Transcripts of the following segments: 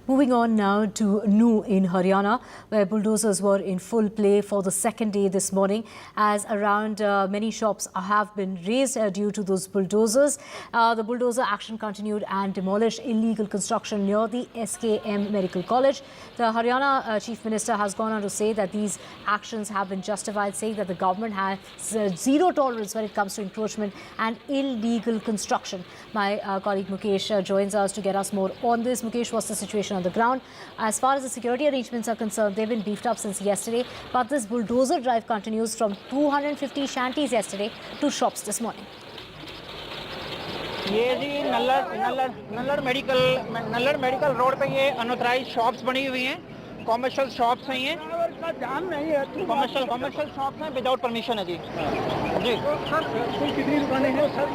Moving on now to Nuh in Haryana, where bulldozers were in full play for the second day this morning, as around many shops have been razed due to those bulldozers. The bulldozer action continued and demolished illegal construction near the SKM Medical College. The Haryana Chief Minister has gone on to say that these actions have been justified, saying that the government has zero tolerance when it comes to encroachment and illegal construction. My colleague Mukesh joins us to get us more on this. Mukesh, what's the situation on the ground? As far as the security arrangements are concerned, they've been beefed up since yesterday, but this bulldozer drive continues from 250 shanties yesterday to shops this morning. ये जी नल्लर medical road पे ये unauthorized shops बनी हुई हैं, commercial shops हैं, ये commercial shops हैं without permission है जी। कुल कितनी दुकानें हैं सर?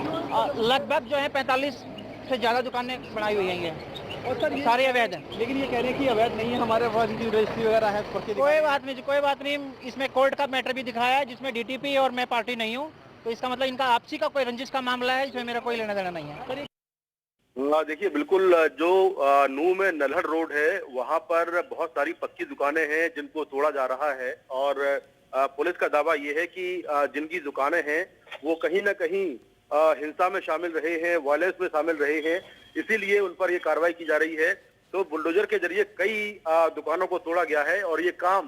लगभग जो है 45 से ज़्यादा दुकानें बनाई हुई हैं ये, और सर सारे अवैध हैं। लेकिन ये कह रहे हैं कि अवैध नहीं है, हमारे पास रजिस्ट्री वगैरह है। कोई बात नहीं, इसमें कोर्ट का मैटर भी दिखाया है जिसमें डीटीपी और मैं पार्टी नहीं हूँ, तो इसका मतलब इनका आपसी का कोई रंजिश का मामला है, इसमें मेरा कोई लेना देना नहीं है। देखिए, बिल्कुल जो नूह में नल्हड़ रोड है वहाँ पर बहुत सारी पक्की दुकानें हैं जिनको तोड़ा जा रहा है, और पुलिस का दावा ये है कि जिनकी दुकानें हैं वो कहीं ना कहीं हिंसा में शामिल रहे हैं, वायलेंस में शामिल रहे हैं, इसीलिए उन पर ये कार्रवाई की जा रही है। तो बुलडोजर के जरिए कई दुकानों को तोड़ा गया है और ये काम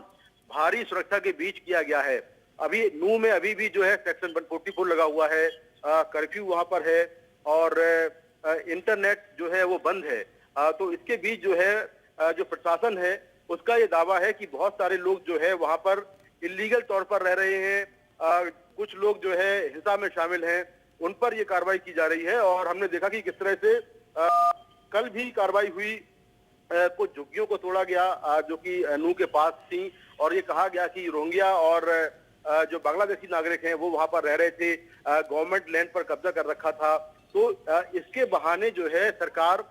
भारी सुरक्षा के बीच किया गया है। अभी नूह में अभी भी जो है सेक्शन 144 लगा हुआ है, कर्फ्यू वहाँ पर है और इंटरनेट जो है वो बंद है। तो इसके बीच जो है जो प्रशासन है उसका ये दावा है कि बहुत सारे लोग जो है वहाँ पर इलीगल तौर पर रह रहे हैं, कुछ लोग जो है हिंसा में शामिल हैं, उन पर ये कार्रवाई की जा रही है। और हमने देखा कि किस तरह से कल भी कार्रवाई हुई, कुछ झुग्गियों को तोड़ा गया जो कि नूह के पास थी, और ये कहा गया कि रोहिंग्या और जो बांग्लादेशी नागरिक हैं वो वहाँ पर रह रहे थे, गवर्नमेंट लैंड पर कब्जा कर रखा था। तो इसके बहाने जो है सरकार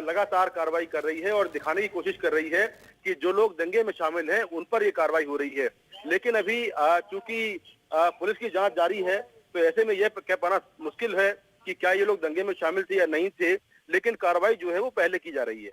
लगातार कार्रवाई कर रही है और दिखाने की कोशिश कर रही है कि जो लोग दंगे में शामिल हैं उन पर ये कार्रवाई हो रही है। लेकिन अभी चूंकि पुलिस की जांच जारी है, तो ऐसे में यह कह पाना मुश्किल है कि क्या ये लोग दंगे में शामिल थे या नहीं थे, लेकिन कार्रवाई जो है वो पहले की जा रही है।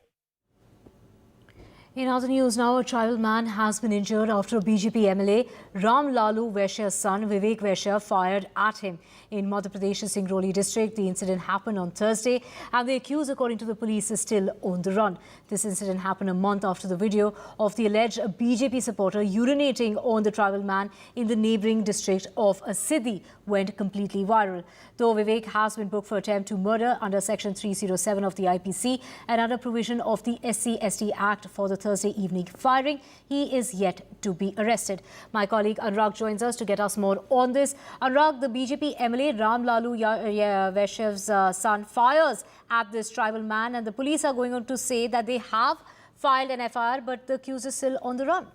In other news now, a tribal man has been injured after a BJP MLA, Ram Lalu Vaishya's son, Vivek Vaishya, fired at him in Madhya Pradesh's Singrauli district. The incident happened on Thursday, and the accused, according to the police, is still on the run. This incident happened a month after the video of the alleged BJP supporter urinating on the tribal man in the neighbouring district of Siddhi went completely viral. Though Vivek has been booked for attempt to murder under Section 307 of the IPC and under provision of the SC/ST Act for the Thursday evening firing, he is yet to be arrested. My colleague Anurag joins us to get us more on this. Anurag, the BJP MLA Ram Lalu Vaishya's son fires at this tribal man, and the police are going on to say that they have filed an FIR, but the accused is still on the run.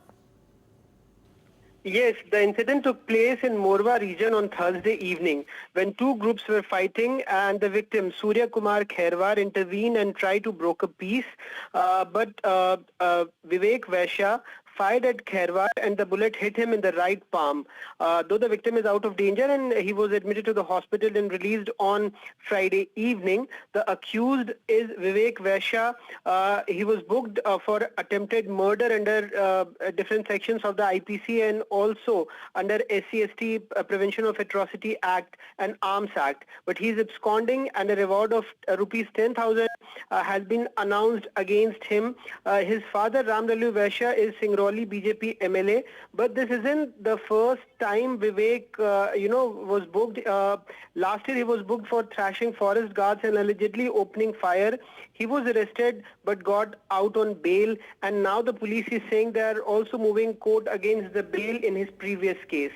Yes, the incident took place in Morwa region on Thursday evening when two groups were fighting, and the victim, Surya Kumar Khairwar, intervened and tried to broker peace. But Vivek Vaishya fired at Khairwar and the bullet hit him in the right palm. Though the victim is out of danger and he was admitted to the hospital and released on Friday evening, the accused is Vivek Vaishya. He was booked for attempted murder under different sections of the IPC and also under SC/ST Prevention of Atrocity Act and Arms Act. But he is absconding, and a reward of rupees 10,000 has been announced against him. His father, Ram Lalu Vaishya, is Singrauli BJP MLA, but this isn't the first time Vivek, was booked. Last year he was booked for thrashing forest guards and allegedly opening fire. He was arrested but got out on bail, and now the police is saying they are also moving court against the bail in his previous case.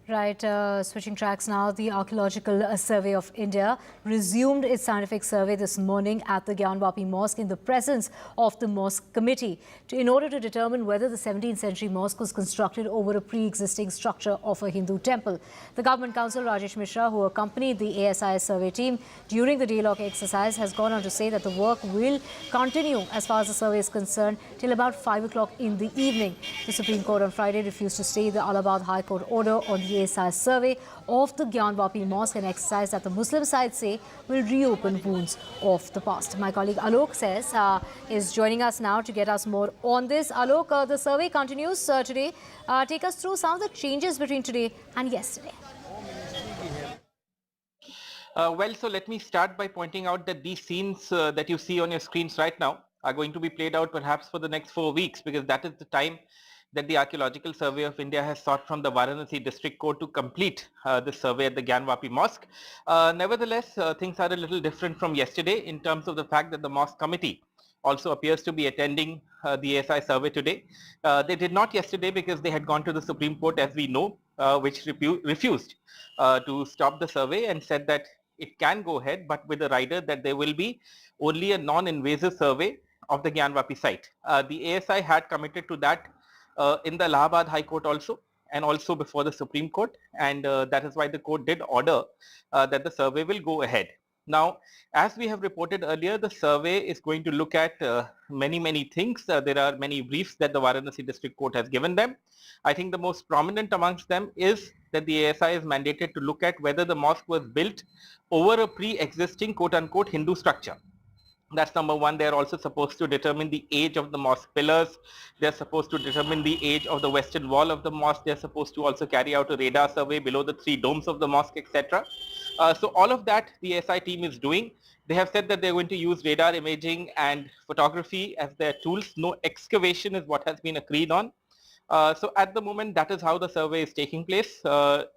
Right, switching tracks now. The Archaeological Survey of India resumed its scientific survey this morning at the Gyanvapi mosque in the presence of the mosque committee in order to determine whether the 17th century mosque was constructed over a pre-existing structure of a Hindu temple. The Government Counsel Rajesh Mishra, who accompanied the ASI survey team during the day-long exercise, has gone on to say that the work will continue as far as the survey is concerned till about 5 o'clock in the evening. The Supreme Court on Friday refused to stay the Allahabad High Court order on the ASI survey of the Gyanvapi mosque, an exercise that the Muslim side say will reopen wounds of the past. My colleague Alok is joining us now to get us more on this. Alok, the survey continues today. Take us through some of the changes between today and yesterday. So let me start by pointing out that these scenes that you see on your screens right now are going to be played out perhaps for the next 4 weeks, because that is the time that the Archaeological Survey of India has sought from the Varanasi District Court to complete this survey at the Gyanvapi Mosque. Nevertheless, things are a little different from yesterday in terms of the fact that the Mosque Committee also appears to be attending the ASI survey today. They did not yesterday because they had gone to the Supreme Court, as we know, which refused to stop the survey and said that it can go ahead, but with a rider that there will be only a non-invasive survey of the Gyanvapi site. The ASI had committed to that in the Allahabad High Court also, and also before the Supreme Court, and that is why the court did order that the survey will go ahead. Now, as we have reported earlier, the survey is going to look at many things. There are many briefs that the Varanasi District Court has given them. I think the most prominent amongst them is that the ASI is mandated to look at whether the mosque was built over a pre-existing quote-unquote Hindu structure. That's number one. They're also supposed to determine the age of the mosque pillars. They're supposed to determine the age of the western wall of the mosque. They're supposed to also carry out a radar survey below the 3 domes of the mosque, etc. So all of that the ASI team is doing. They have said that they're going to use radar imaging and photography as their tools. No excavation is what has been agreed on. So at the moment, that is how the survey is taking place.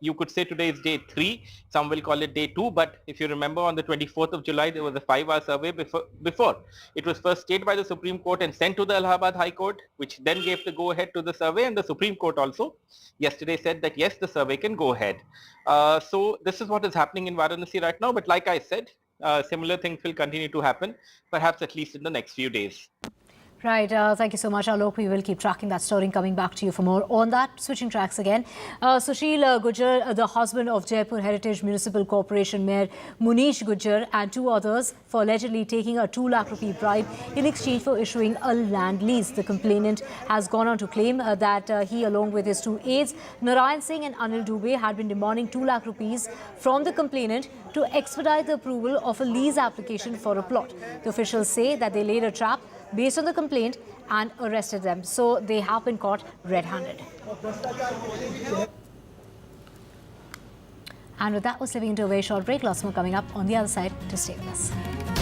You could say today is day 3. Some will call it day 2. But if you remember, on the 24th of July, there was a 5-hour survey before. It was first stayed by the Supreme Court and sent to the Allahabad High Court, which then gave the go-ahead to the survey. And the Supreme Court also yesterday said that, yes, the survey can go ahead. So this is what is happening in Varanasi right now. But like I said, similar things will continue to happen, perhaps at least in the next few days. Right. Thank you so much, Alok. We will keep tracking that story and coming back to you for more on that. Switching tracks again. Sushil Gujjar, the husband of Jaipur Heritage Municipal Corporation Mayor Munish Gujjar, and 2 others for allegedly taking a 2 lakh rupee bribe in exchange for issuing a land lease. The complainant has gone on to claim that he, along with his 2 aides, Narayan Singh and Anil Dubey, had been demanding 2 lakh rupees from the complainant to expedite the approval of a lease application for a plot. The officials say that they laid a trap based on the complaint and arrested them. So they have been caught red-handed. And with that, we're slipping into a very short break. Lots more coming up on the other side. To stay with us.